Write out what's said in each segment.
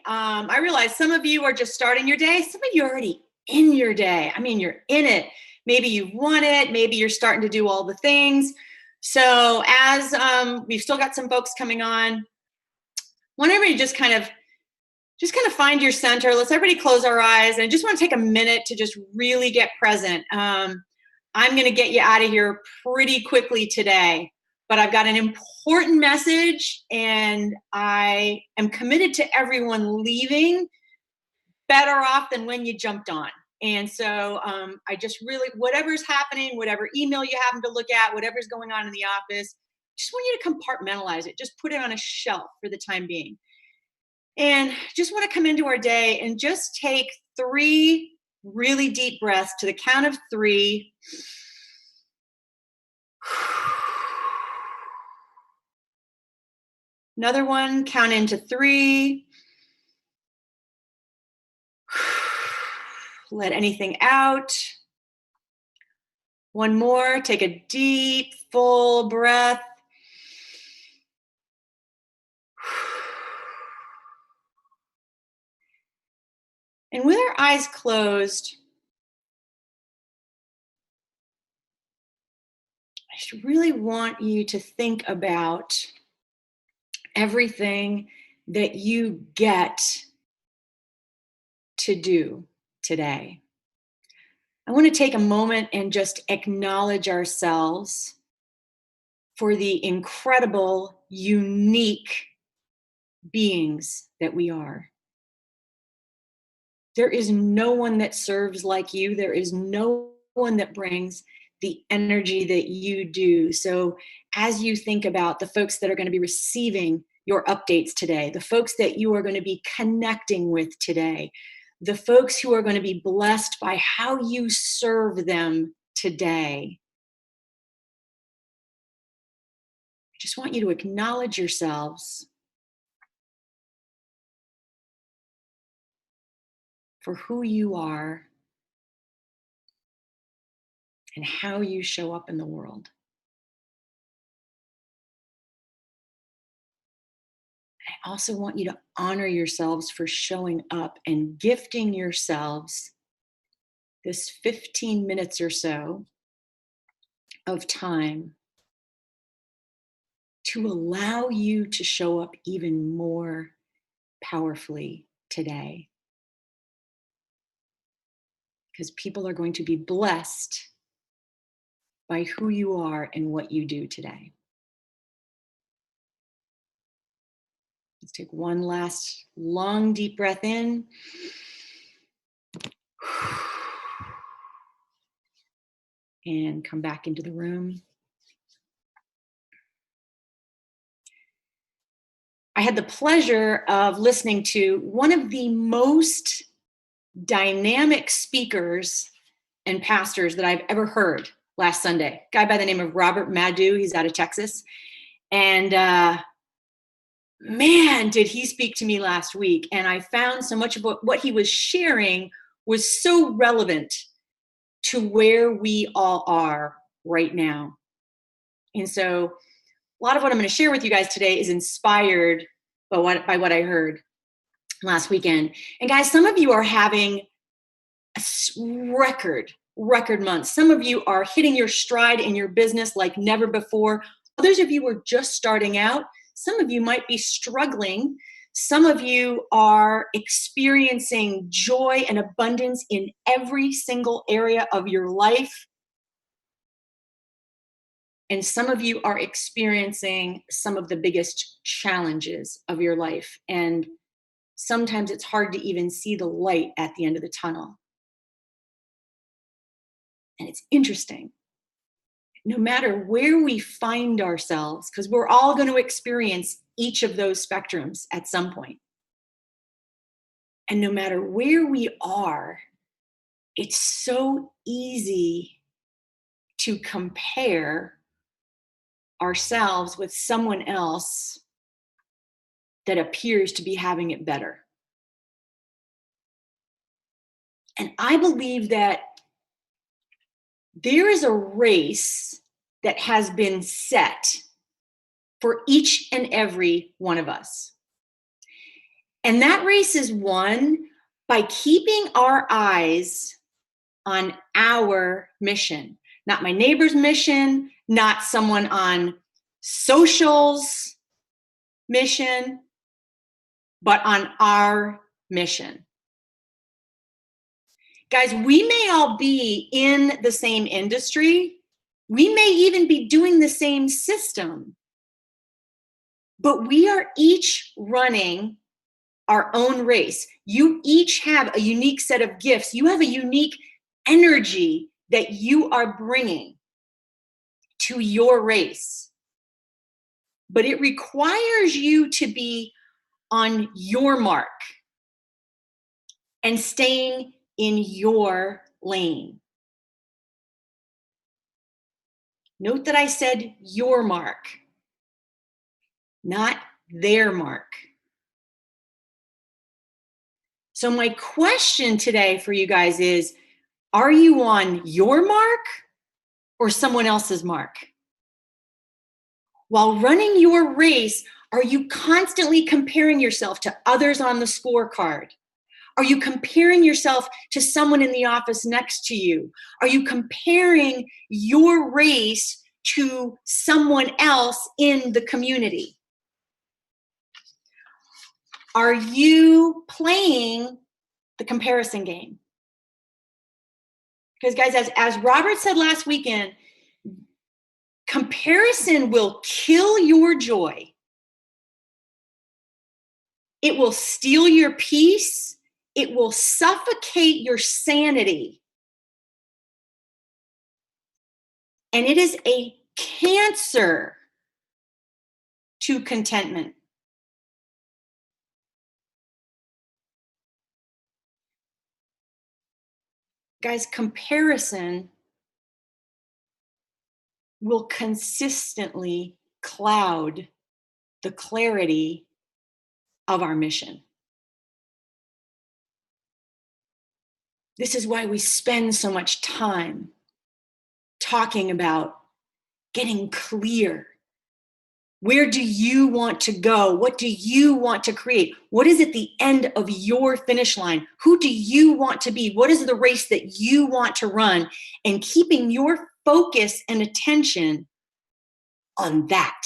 I realize some of you are just starting your day. Some of you are already in your day. I mean, you're in it. Maybe you've won it. Maybe you're starting to do all the things. So as we've still got some folks coming on, want everybody to just kind of find your center. Let's everybody close our eyes. And I just want to take a minute to just really get present. I'm going to get you out of here pretty quickly today, but I've got an important message, and I am committed to everyone leaving better off than when you jumped on. And so I just really, whatever's happening, whatever email you happen to look at, whatever's going on in the office, just want you to compartmentalize it. Just put it on a shelf for the time being. And just want to come into our day and just take 3 really deep breaths to the count of 3. Another one, count into 3. Let anything out. One more, take a deep, full breath. And with our eyes closed, I just really want you to think about everything that you get to do today. I want to take a moment and just acknowledge ourselves for the incredible, unique beings that we are. There is no one that serves like you. There is no one that brings the energy that you do. So as you think about the folks that are going to be receiving your updates today, the folks that you are going to be connecting with today, the folks who are going to be blessed by how you serve them today, I just want you to acknowledge yourselves for who you are and how you show up in the world. I also want you to honor yourselves for showing up and gifting yourselves this 15 minutes or so of time to allow you to show up even more powerfully today. Because people are going to be blessed by who you are and what you do today. Let's take one last long, deep breath in. And come back into the room. I had the pleasure of listening to one of the most dynamic speakers and pastors that I've ever heard last Sunday. A guy by the name of Robert Madu. He's out of Texas. And man, did he speak to me last week. And I found so much of what he was sharing was so relevant to where we all are right now. And so a lot of what I'm going to share with you guys today is inspired by what I heard last weekend. And guys, some of you are having a record months. Some of you are hitting your stride in your business like never before. Others of you are just starting out. Some of you might be struggling. Some of you are experiencing joy and abundance in every single area of your life. And some of you are experiencing some of the biggest challenges of your life. And sometimes it's hard to even see the light at the end of the tunnel. And it's interesting. No matter where we find ourselves, because we're all going to experience each of those spectrums at some point. And no matter where we are, it's so easy to compare ourselves with someone else that appears to be having it better. And I believe that there is a race that has been set for each and every one of us. And that race is won by keeping our eyes on our mission, not my neighbor's mission, not someone on social's mission, but on our mission. Guys, we may all be in the same industry. We may even be doing the same system, but we are each running our own race. You each have a unique set of gifts. You have a unique energy that you are bringing to your race. But it requires you to be on your mark and staying in your lane. Note that I said your mark, not their mark. So my question today for you guys is, are you on your mark or someone else's mark? While running your race, are you constantly comparing yourself to others on the scorecard? Are you comparing yourself to someone in the office next to you? Are you comparing your race to someone else in the community? Are you playing the comparison game? Because guys, as Robert said last weekend, comparison will kill your joy. It will steal your peace. It will suffocate your sanity. And it is a cancer to contentment. Guys, comparison will consistently cloud the clarity of our mission. This is why we spend so much time talking about getting clear. Where do you want to go? What do you want to create? What is at the end of your finish line? Who do you want to be? What is the race that you want to run? And keeping your focus and attention on that.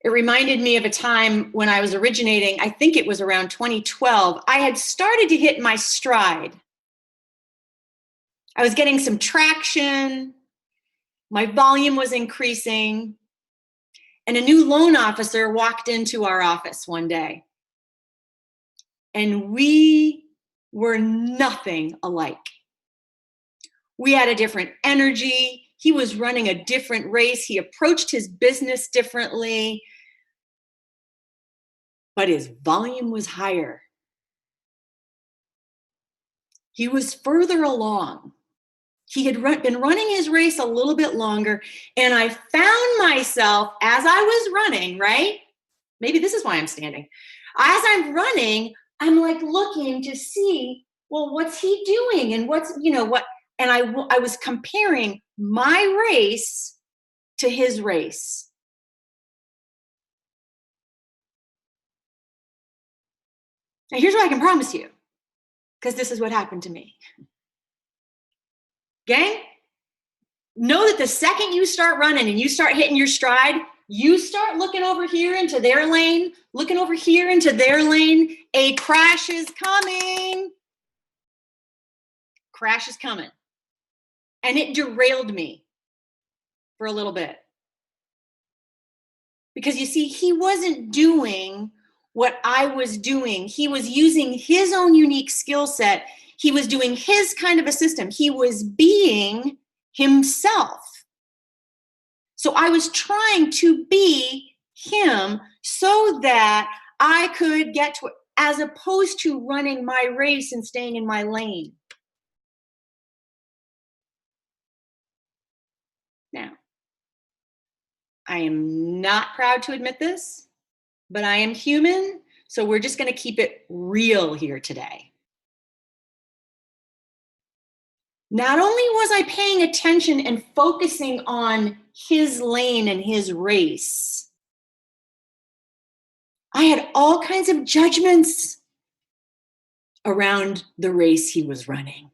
It reminded me of a time when I was originating, I think it was around 2012. I had started to hit my stride. I was getting some traction. My volume was increasing. And a new loan officer walked into our office one day. And we were nothing alike. We had a different energy. He was running a different race. He approached his business differently. But his volume was higher. He was further along. He had been running his race a little bit longer, and I found myself as I was running, right? Maybe this is why I'm standing. As I'm running, I'm like looking to see, well, what's he doing? And what's, what? And I was comparing my race to his race. Now, here's what I can promise you, because this is what happened to me. Gang, know that the second you start running and you start hitting your stride, you start looking over here into their lane, looking over here into their lane. A crash is coming. Crash is coming. And it derailed me for a little bit. Because you see, he wasn't doing what I was doing. He was using his own unique skill set. He was doing his kind of a system. He was being himself. So I was trying to be him so that I could get to it, as opposed to running my race and staying in my lane. Now, I am not proud to admit this, but I am human, so we're just going to keep it real here today. Not only was I paying attention and focusing on his lane and his race, I had all kinds of judgments around the race he was running.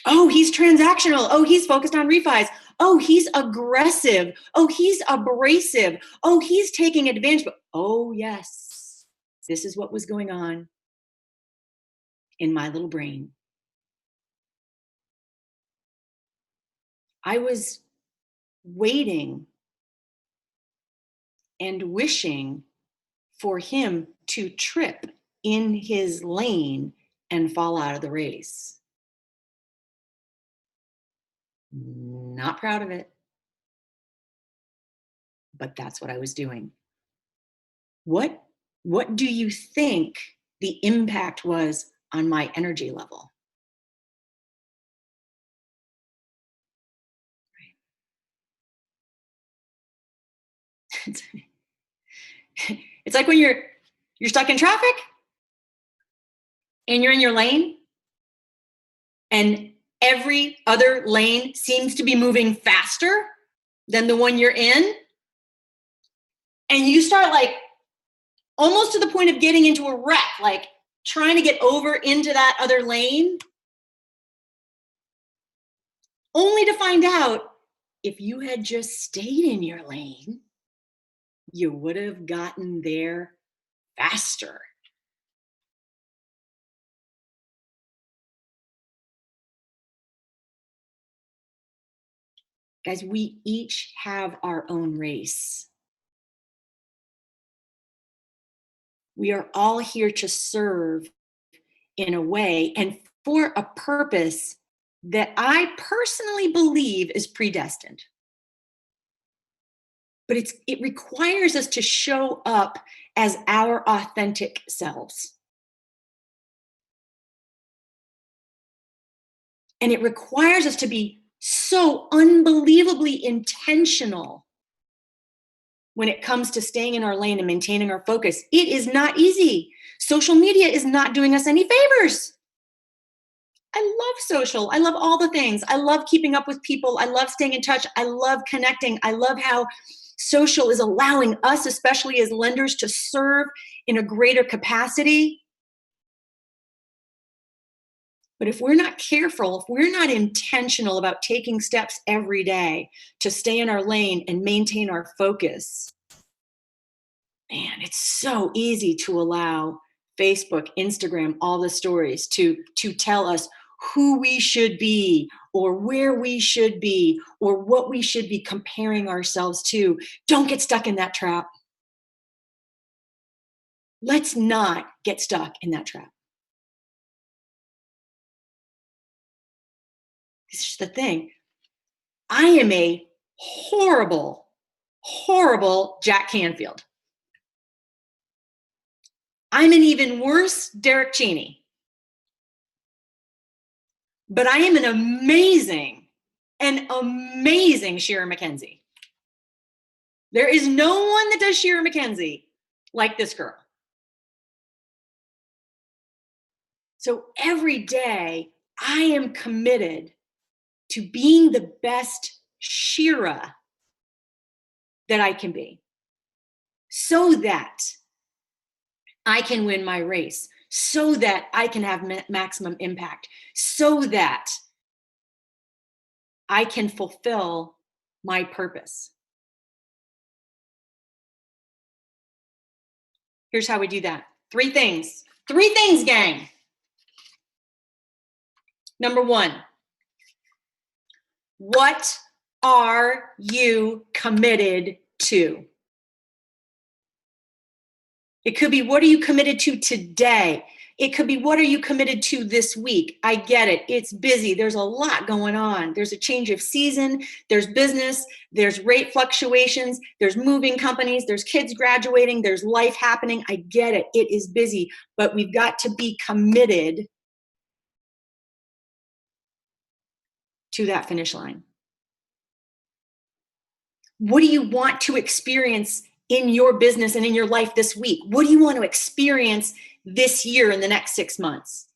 Oh, he's transactional. Oh, he's focused on refis. Oh, he's aggressive. Oh, he's abrasive. Oh, he's taking advantage. Oh, yes, this is what was going on in my little brain. I was waiting and wishing for him to trip in his lane and fall out of the race. Not proud of it, but that's what I was doing. What do you think the impact was on my energy level? It's like when you're stuck in traffic and you're in your lane and every other lane seems to be moving faster than the one you're in, and you start like almost to the point of getting into a wreck, like trying to get over into that other lane, only to find out if you had just stayed in your lane, you would have gotten there faster. Guys, we each have our own race. We are all here to serve in a way and for a purpose that I personally believe is predestined. But it requires us to show up as our authentic selves. And it requires us to be so unbelievably intentional when it comes to staying in our lane and maintaining our focus. It is not easy. Social media is not doing us any favors. I love social. I love all the things. I love keeping up with people. I love staying in touch. I love connecting. I love how social is allowing us, especially as lenders, to serve in a greater capacity. But if we're not careful, if we're not intentional about taking steps every day to stay in our lane and maintain our focus, man, it's so easy to allow Facebook, Instagram, all the stories to tell us who we should be or where we should be or what we should be comparing ourselves to. Don't get stuck in that trap. Let's not get stuck in that trap. This is the thing. I am a horrible, horrible Jack Canfield. I'm an even worse Derek Cheney. But I am an amazing Sheira McKenzie. There is no one that does Sheira McKenzie like this girl. So every day I am committed to being the best Sheira that I can be, so that I can win my race, so that I can have maximum impact, so that I can fulfill my purpose. Here's how we do that. Three things, gang. Number one, what are you committed to? It could be, what are you committed to today? It could be, what are you committed to this week? I get it. It's busy. There's a lot going on. There's a change of season. There's business. There's rate fluctuations. There's moving companies. There's kids graduating. There's life happening. I get it. It is busy, but we've got to be committed to that finish line. What do you want to experience in your business and in your life this week? What do you want to experience this year in the next 6 months?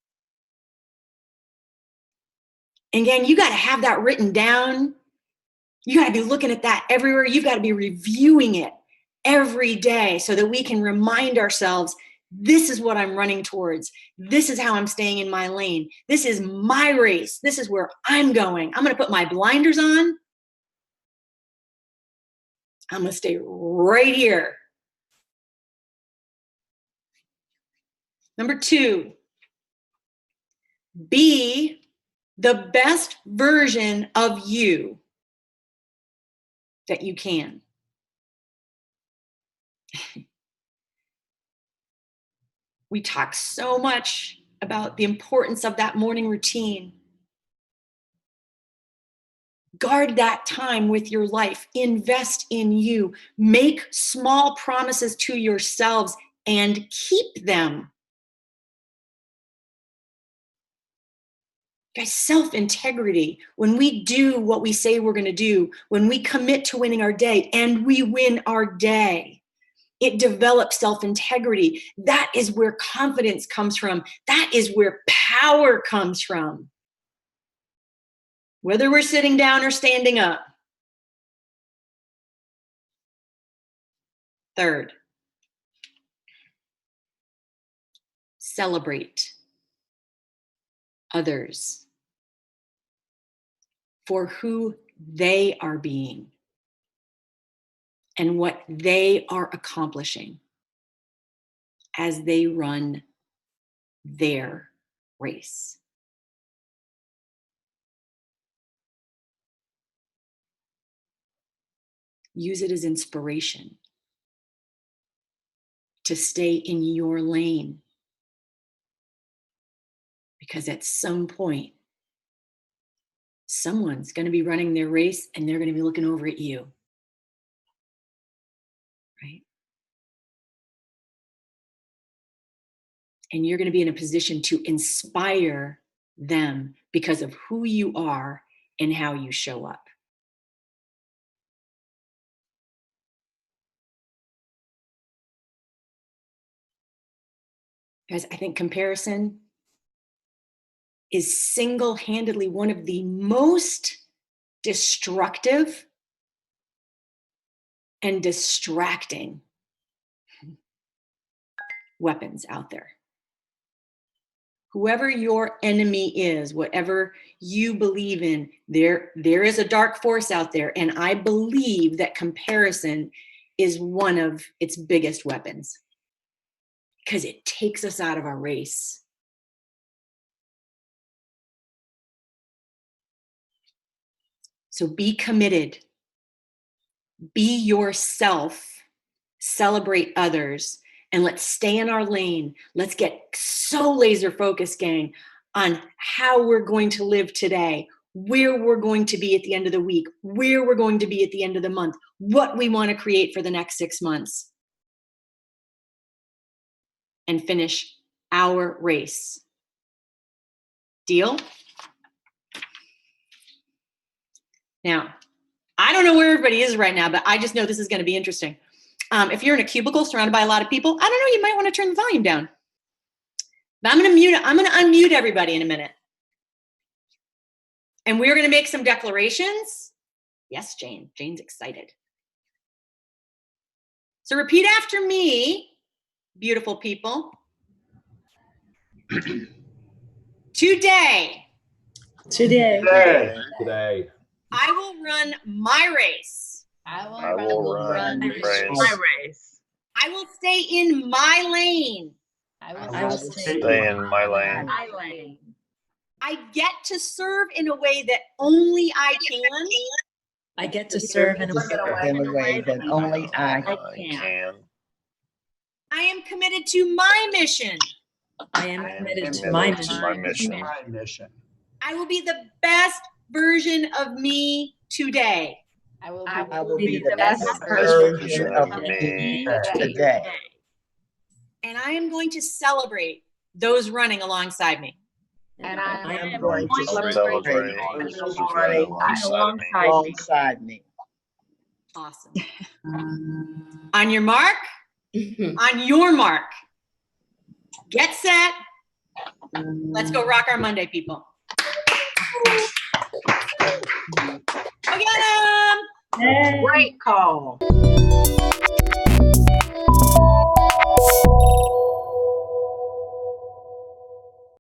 And again, you got to have that written down. You got to be looking at that everywhere. You've got to be reviewing it every day so that we can remind ourselves, this is what I'm running towards. This is how I'm staying in my lane. This is my race. This is where I'm going. I'm going to put my blinders on. I'm going to stay right here. Number 2, be the best version of you that you can. We talk so much about the importance of that morning routine. Guard that time with your life. Invest in you. Make small promises to yourselves and keep them. Guys, self-integrity, when we do what we say we're going to do, when we commit to winning our day and we win our day, it develops self-integrity. That is where confidence comes from. That is where power comes from. Whether we're sitting down or standing up. 3rd, celebrate others for who they are being and what they are accomplishing as they run their race. Use it as inspiration to stay in your lane. Because at some point, someone's going to be running their race and they're going to be looking over at you. Right? And you're going to be in a position to inspire them because of who you are and how you show up. Guys, I think comparison is single-handedly one of the most destructive and distracting weapons out there. Whoever your enemy is, whatever you believe in, there is a dark force out there. And I believe that comparison is one of its biggest weapons because it takes us out of our race. So be committed. Be yourself. Celebrate others. And let's stay in our lane. Let's get so laser focused, gang, on how we're going to live today, where we're going to be at the end of the week, where we're going to be at the end of the month, what we want to create for the next 6 months. And finish our race. Deal? Now, I don't know where everybody is right now, but I just know this is going to be interesting. If you're in a cubicle surrounded by a lot of people, I don't know, you might want to turn the volume down. But I'm going to unmute everybody in a minute. And we're going to make some declarations. Yes, Jane. Jane's excited. So repeat after me, beautiful people. Today. I will run my race. I will run my race. I will stay in my lane. I will stay in my lane. I get to serve in a way that only I can. I get to serve in a way that only I can. I am committed to my mission. I am committed to my mission. I will be the best version of me today. I will be the best version of me today. And I am going to celebrate those running alongside me. And I am going to celebrate alongside me. Awesome. On your mark, get set. Let's go rock our Monday, people. Go get 'em! Yay. Great call.